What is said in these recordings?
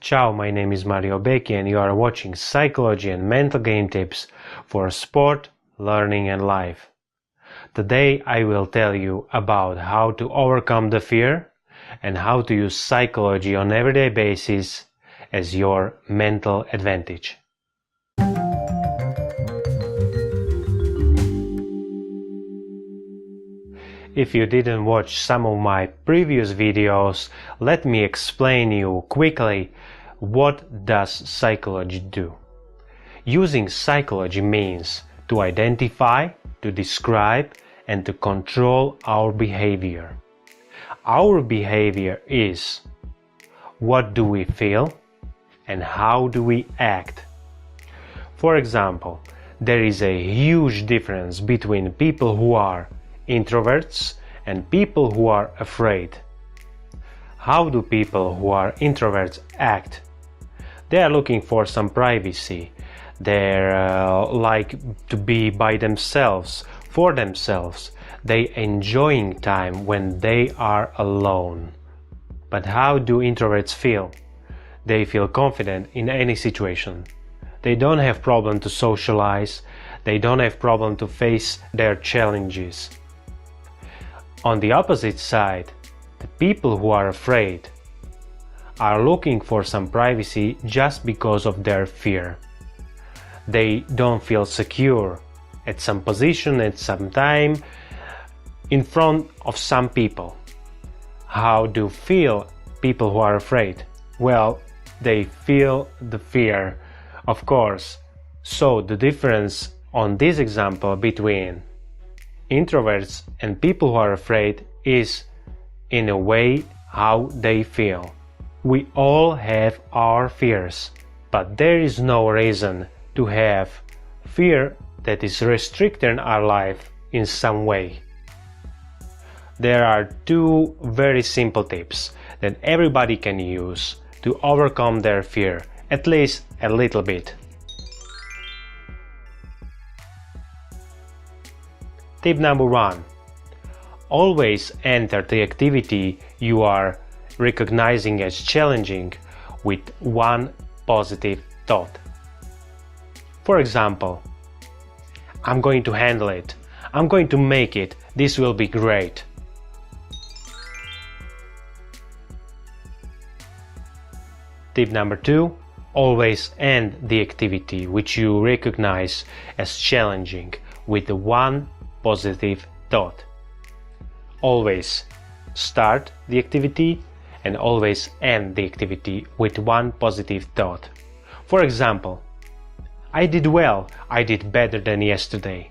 Ciao, my name is Mario Becchi and you are watching Psychology and Mental Game Tips for Sport, Learning and Life. Today I will tell you about how to overcome the fear and how to use psychology on everyday basis as your mental advantage. If you didn't watch some of my previous videos, let me explain you quickly what does psychology do. Using psychology means to identify, to describe, and to control our behavior. Our behavior is what do we feel and how do we act. For example, there is a huge difference between people who are introverts and people who are afraid. How do people who are introverts act? They are looking for some privacy. They're like to be by themselves, for themselves. They enjoying time when they are alone. But how do introverts feel? They feel confident in any situation. They don't have problem to socialize. They don't have problem to face their challenges. On the opposite side, the people who are afraid are looking for some privacy just because of their fear. They don't feel secure at some position, at some time, in front of some people. How do feel people who are afraid? Well, they feel the fear, of course. So the difference on this example between introverts and people who are afraid is in a way how they feel. We all have our fears, but there is no reason to have fear that is restricting our life in some way. There are two very simple tips that everybody can use to overcome their fear, at least a little bit. Tip number 1. Always enter the activity you are recognizing as challenging with one positive thought. For example, I'm going to handle it. I'm going to make it. This will be great. Tip number 2. Always end the activity which you recognize as challenging with one positive thought. Always start the activity and always end the activity with one positive thought. For example, I did well, I did better than yesterday.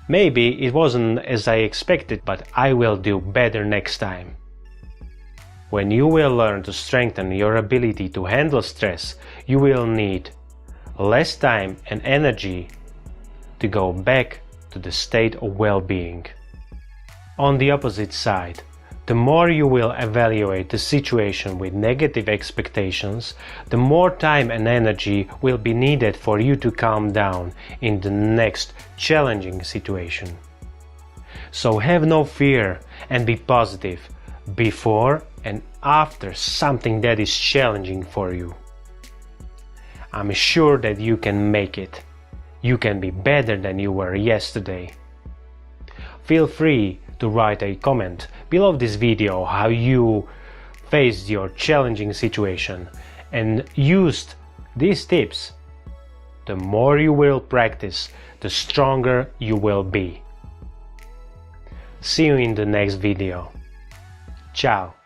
Maybe it wasn't as I expected, but I will do better next time. When you will learn to strengthen your ability to handle stress, you will need less time and energy to go back to the state of well-being. On the opposite side, the more you will evaluate the situation with negative expectations, the more time and energy will be needed for you to calm down in the next challenging situation. So have no fear and be positive before and after something that is challenging for you. I'm sure that you can make it. You can be better than you were yesterday. Feel free to write a comment below this video how you faced your challenging situation and used these tips. The more you will practice, the stronger you will be. See you in the next video. Ciao.